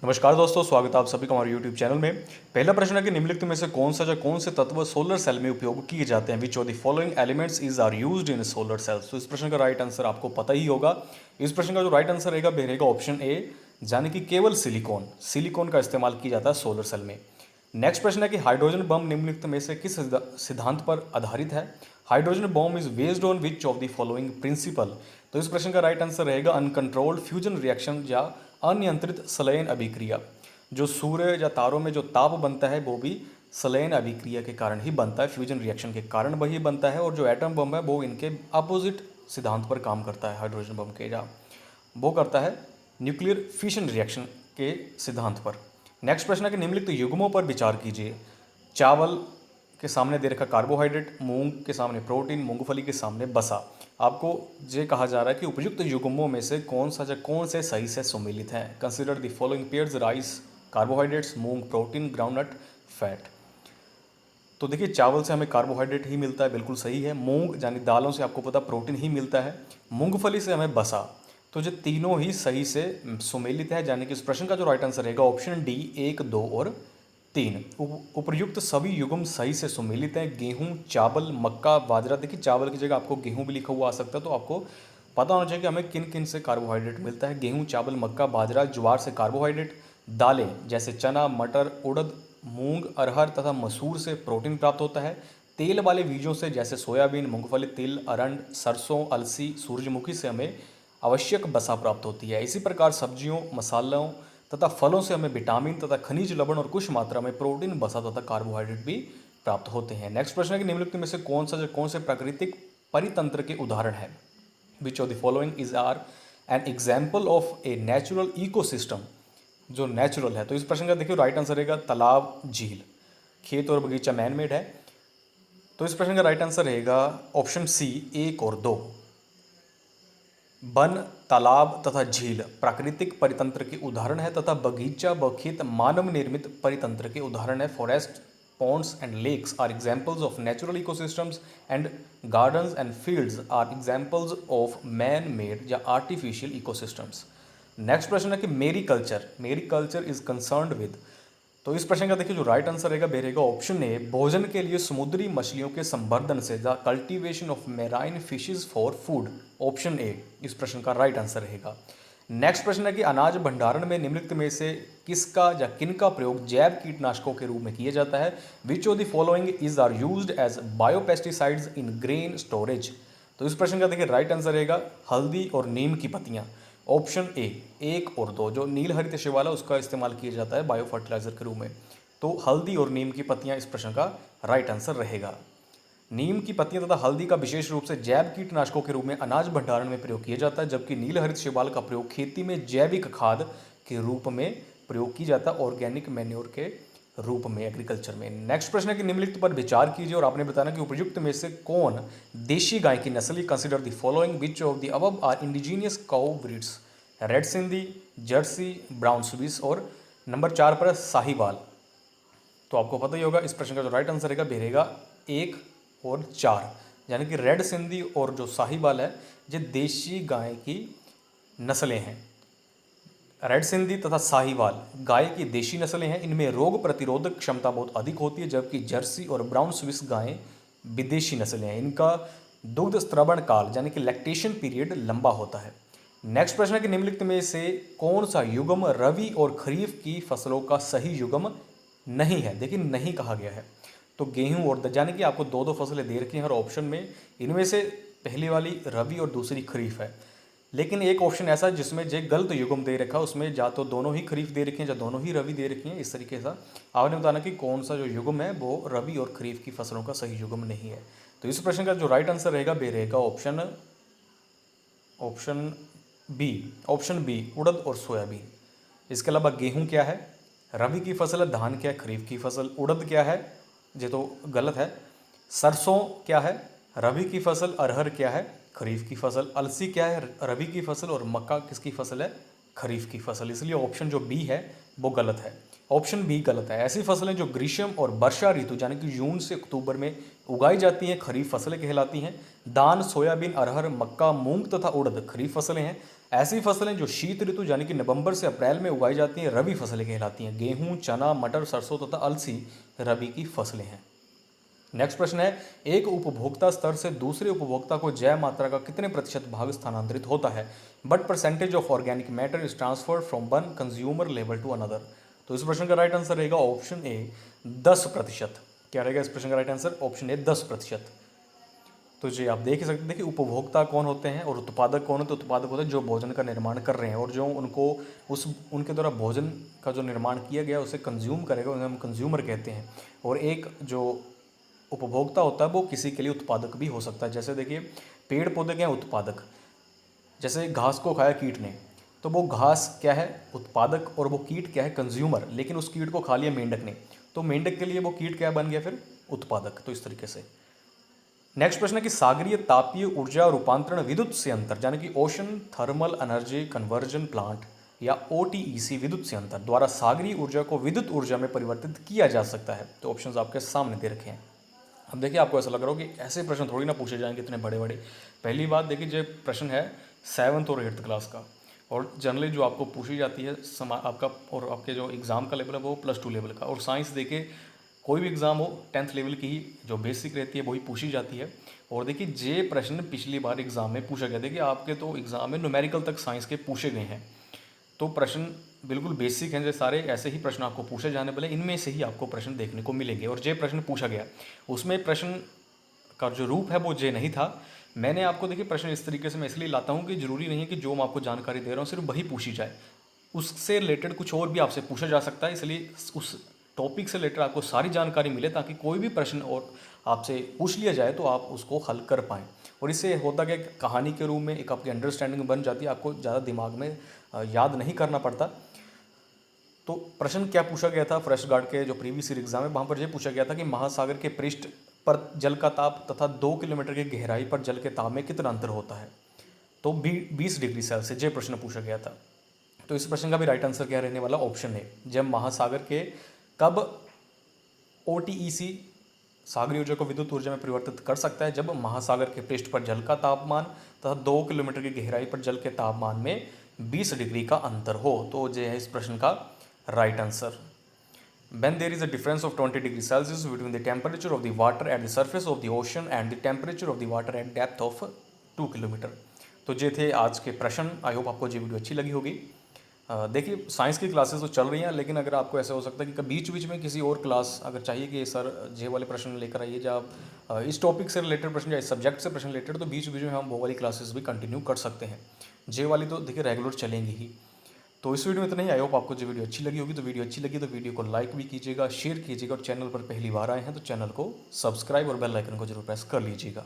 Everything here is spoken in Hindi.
नमस्कार दोस्तों, स्वागत है आप सभी का हमारे YouTube चैनल में। पहला प्रश्न है कि निम्नलिखित में से कौन से तत्व सोलर सेल में उपयोग किए जाते हैं। Which of the following elements is are used in solar cells. तो इस प्रश्न का राइट आंसर आपको पता ही होगा। इस प्रश्न का जो राइट आंसर रहेगा ऑप्शन ए, यानी कि केवल सिलिकॉन का इस्तेमाल किया जाता है सोलर सेल में। नेक्स्ट प्रश्न है कि हाइड्रोजन बम निम्नलिखित में से किस सिद्धांत पर आधारित है। Hydrogen bomb is based on which of the following principle. तो इस प्रश्न का राइट आंसर रहेगा अनकंट्रोल्ड फ्यूजन रिएक्शन या अनियंत्रित संलयन अभिक्रिया। जो सूर्य या तारों में जो ताप बनता है वो भी संलयन अभिक्रिया के कारण ही बनता है, फ्यूजन रिएक्शन के कारण वही बनता है। और जो एटम बम है वो इनके अपोजिट सिद्धांत पर काम करता है। हाइड्रोजन बम के या वो करता है न्यूक्लियर फिशन रिएक्शन के सिद्धांत पर। नेक्स्ट प्रश्न है कि निम्नलिखित युग्मों पर विचार कीजिए। चावल के सामने दे रखा कार्बोहाइड्रेट, मूंग के सामने प्रोटीन, मूंगफली के सामने बसा। आपको ये कहा जा रहा है कि उपयुक्त युग्मों में से कौन से सही से सम्मिलित हैं। Consider the following pairs: rice carbohydrates, moong protein, groundnut fat. तो देखिए, चावल से हमें कार्बोहाइड्रेट ही मिलता है, बिल्कुल सही है। मूंग यानी दालों से आपको पता प्रोटीन ही मिलता है। मूंगफली से हमें बसा। तो ये तीनों ही सही से सुमेलित है, यानी कि इस प्रश्न का जो राइट आंसर रहेगा ऑप्शन डी 1, 2 और 3। उपर्युक्त सभी युग्म सही से सुमेलित हैं। गेहूं, चावल, मक्का, बाजरा। देखिए, चावल की जगह आपको गेहूं भी लिखा हुआ आ सकता है, तो आपको पता होना चाहिए कि हमें किन किन से कार्बोहाइड्रेट मिलता है। गेहूं, चावल, मक्का, बाजरा, ज्वार से कार्बोहाइड्रेट। दालें जैसे चना, मटर, उड़द, मूंग, अरहर तथा मसूर से प्रोटीन प्राप्त होता है। तेल वाले बीजों से जैसे सोयाबीन, मूंगफली, तिल, अरंड, सरसों, अलसी, सूरजमुखी से हमें आवश्यक वसा प्राप्त होती है। इसी प्रकार सब्जियों, मसालों तथा फलों से हमें विटामिन तथा खनिज लवण और कुछ मात्रा में प्रोटीन, वसा तथा कार्बोहाइड्रेट भी प्राप्त होते हैं। नेक्स्ट प्रश्न है कि निम्नलिखित में से कौन से प्राकृतिक परितंत्र के उदाहरण है। Which of the following is are an example of a natural ecosystem. जो नेचुरल है, तो इस प्रश्न का देखिए राइट आंसर रहेगा तालाब, झील। खेत और बगीचा मैन मेड है, तो इस प्रश्न का राइट आंसर रहेगा ऑप्शन सी 1 और 2। वन, तालाब तथा झील प्राकृतिक परितंत्र के उदाहरण है तथा बगीचा व खेत मानव निर्मित परितंत्र के उदाहरण है। Forest, ponds and lakes are examples of natural ecosystems and gardens and fields are examples of man-made या artificial ecosystems। नेक्स्ट प्रश्न है कि मेरी कल्चर इज कंसर्न्ड विद। तो इस प्रश्न का देखिए जो राइट आंसर रहेगा ऑप्शन ए, भोजन के लिए समुद्री मछलियों के संवर्धन से, the cultivation of marine fishes for food. Option A इस प्रश्न का राइट आंसर रहेगा। नेक्स्ट प्रश्न है कि अनाज भंडारण में निम्नलिखित में से किसका या किनका प्रयोग जैव कीटनाशकों के रूप में किया जाता है। Which of the following is are used as biopesticides in grain storage. तो इस प्रश्न का देखिए राइट आंसर रहेगा हल्दी और नीम की पत्तियां। ऑप्शन ए 1 और 2, जो नील हरित शिवाला उसका इस्तेमाल किया जाता है बायो फर्टिलाइजर के रूप में। तो हल्दी और नीम की पत्तियां इस प्रश्न का राइट आंसर रहेगा। नीम की पत्तियां तथा हल्दी का विशेष रूप से जैव कीटनाशकों के रूप में अनाज भंडारण में प्रयोग किया जाता है, जबकि नील हरित शिवाल का प्रयोग खेती में जैविक खाद के रूप में प्रयोग किया जाता है, ऑर्गेनिक मैन्योर के रूप में एग्रीकल्चर में। नेक्स्ट प्रश्न है कि निम्नलिखित पर विचार कीजिए और आपने बताना कि उपयुक्त में से कौन देशी गाय की नस्ल है। Consider the following which of the above are indigenous cow breeds. Red Sindhi, Jersey, brown Swiss और नंबर 4 पर साहिवाल। तो आपको पता ही होगा इस प्रश्न का जो राइट आंसर रहेगा 1 और 4, यानी कि रेड सिंधी और जो साहिवाल है ये देशी गाय की नस्लें हैं। रेड सिंधी तथा साहिवाल गाय की देशी नस्लें हैं। इनमें रोग प्रतिरोधक क्षमता बहुत अधिक होती है, जबकि जर्सी और ब्राउन स्विस गायें विदेशी नस्लें हैं। इनका दुग्ध स्त्रवण काल यानी कि लैक्टेशन पीरियड लंबा होता है। नेक्स्ट प्रश्न है कि निम्नलिखित में से कौन सा युग्म रवि और खरीफ की फसलों का सही युग्म नहीं है। देखिए नहीं कहा गया है, तो गेहूं और यानी कि आपको दो फसलें दे रखी हैं हर ऑप्शन में। इनमें से पहली वाली रवि और दूसरी खरीफ है, लेकिन एक ऑप्शन ऐसा है जिसमें जो गलत युग्म दे रखा है, उसमें या तो दोनों ही खरीफ दे रखी हैं या दोनों ही रवि दे रखी हैं। इस तरीके से आपने बताना कि कौन सा जो युग्म है वो रवि और खरीफ की फसलों का सही युग्म नहीं है। तो इस प्रश्न का जो राइट आंसर रहेगा ऑप्शन बी उड़द और सोयाबीन। इसके अलावा गेहूं क्या है, रबी की फसल है। धान क्या है, खरीफ की फसल। उड़द क्या है, ये तो गलत है। सरसों क्या है, रबी की फसल। अरहर क्या है, खरीफ की फसल। अलसी क्या है, रबी की फसल। और मक्का किसकी फसल है, खरीफ की फसल। इसलिए ऑप्शन जो बी है वो गलत है। ऑप्शन बी गलत है। ऐसी फसलें जो ग्रीष्म और वर्षा ऋतु यानी कि जून से अक्टूबर में उगाई जाती हैं खरीफ फसलें कहलाती हैं। धान, सोयाबीन, अरहर, मक्का, मूंग तथा उड़द खरीफ फसलें हैं। ऐसी फसलें जो शीत ऋतु यानी कि नवंबर से अप्रैल में उगाई जाती हैं रबी फसलें कहलाती हैं। गेहूं, चना, मटर, सरसों तथा अलसी रबी की फसलें हैं। नेक्स्ट प्रश्न है, एक उपभोक्ता स्तर से दूसरे उपभोक्ता को जैव मात्रा का कितने प्रतिशत भाग स्थानांतरित होता है? But percentage of organic matter is transferred from one consumer level to another. तो इस प्रश्न का राइट आंसर रहेगा ऑप्शन ए 10%। क्या रहेगा इस प्रश्न का राइट आंसर? Option A 10%। तो जी आप देख ही सकते हैं कि उपभोक्ता कौन होते हैं और उत्पादक कौन होते हैं। उत्पादक होते हैं जो भोजन का निर्माण कर रहे हैं और जो उनको उनके द्वारा भोजन का जो निर्माण किया गया उसे कंज्यूम करेगा, उन्हें हम कंज्यूमर कहते हैं। और एक जो उपभोक्ता होता है वो किसी के लिए उत्पादक भी हो सकता है। जैसे देखिए पेड़ पौधे क्या है? उत्पादक। जैसे घास को खाया कीट ने, तो वो घास क्या है? उत्पादक। और वो कीट क्या है? कंज्यूमर। लेकिन उस कीट को खा लिया मेंढक ने, तो मेंढक के लिए वो कीट क्या बन गया फिर? उत्पादक। तो इस तरीके से नेक्स्ट प्रश्न है कि सागरीय तापीय ऊर्जा रूपांतरण विद्युत संयंत्र यानी कि ocean thermal energy conversion plant या OTEC विद्युत संयंत्र द्वारा सागरीय ऊर्जा को विद्युत ऊर्जा में परिवर्तित किया जा सकता है। तो ऑप्शंस आपके सामने दे रखे हैं। अब देखिए आपको ऐसा लग रहा हो कि ऐसे प्रश्न थोड़ी ना पूछे जाएंगे इतने बड़े बड़े। पहली बात देखिए जो प्रश्न है 7th और 8th क्लास का, और जनरली जो आपको पूछी जाती है आपका और आपके जो एग्ज़ाम का लेवल है वो +2 लेवल का। और साइंस देखिए कोई भी एग्ज़ाम हो 10th लेवल की ही जो बेसिक रहती है वही पूछी जाती है। और देखिए जे प्रश्न पिछली बार एग्ज़ाम में पूछा गया, देखिए आपके तो एग्ज़ाम में न्यूमेरिकल तक साइंस के पूछे गए हैं। तो प्रश्न बिल्कुल बेसिक हैं, जो सारे ऐसे ही प्रश्न आपको पूछे जाने वाले, इनमें से ही आपको प्रश्न देखने को मिलेंगे। और जे प्रश्न पूछा गया उसमें प्रश्न का जो रूप है वो जे नहीं था। मैंने आपको देखिए प्रश्न इस तरीके से मैं इसलिए लाता हूँ कि ज़रूरी नहीं है कि जो मैं आपको जानकारी दे रहा हूँ सिर्फ वही पूछी जाए, उससे रिलेटेड कुछ और भी आपसे पूछा जा सकता है। इसलिए उस टॉपिक से रिलेटेड आपको सारी जानकारी मिले ताकि कोई भी प्रश्न और आपसे पूछ लिया जाए तो आप उसको हल कर पाएँ। और इससे होता क्या कहानी के रूप में एक आपकी अंडरस्टैंडिंग बन जाती है, आपको ज़्यादा दिमाग में याद नहीं करना पड़ता। तो प्रश्न क्या पूछा गया था फॉरेस्ट गार्ड के जो प्रीवियस ईयर एग्जाम है वहाँ पर यह पूछा गया था कि महासागर के पृष्ठ पर जल का ताप तथा 2 किलोमीटर की गहराई पर जल के ताप में कितना अंतर होता है? तो 20 डिग्री सेल्सियस ये प्रश्न पूछा गया था। तो इस प्रश्न का भी राइट आंसर क्या रहने वाला? ऑप्शन है जब महासागर के कब OTEC सागरीय ऊर्जा को विद्युत ऊर्जा में परिवर्तित कर सकता है? जब महासागर के पृष्ठ पर जल का तापमान तथा 2 किलोमीटर की गहराई पर जल के तापमान में 20 डिग्री का अंतर हो। तो ये है इस प्रश्न का right answer. When there is a difference of 20 degrees Celsius between the temperature of the water at the surface of the ocean and the temperature of the water at depth of 2 kilometre. तो ये थे आज के प्रश्न। आई होप आपको ये वीडियो अच्छी लगी होगी। देखिए साइंस की क्लासेस तो चल रही हैं, लेकिन अगर आपको ऐसा हो सकता है कि बीच बीच में किसी और क्लास अगर चाहिए कि सर जे वाले प्रश्न लेकर आइए, जब इस टॉपिक से रिलेटेड प्रश्न या इस सब्जेक्ट से प्रश्न रिलेटेड, तो बीच बीच में हम वो वाली क्लासेस भी कंटिन्यू कर सकते हैं। जे वाली तो देखिए रेगुलर चलेंगी ही। तो इस वीडियो में इतना ही। आई होप आपको जो वीडियो अच्छी लगी होगी। तो वीडियो अच्छी लगी तो वीडियो को लाइक भी कीजिएगा, शेयर कीजिएगा, और चैनल पर पहली बार आए हैं तो चैनल को सब्सक्राइब और बेल आइकन को जरूर प्रेस कर लीजिएगा।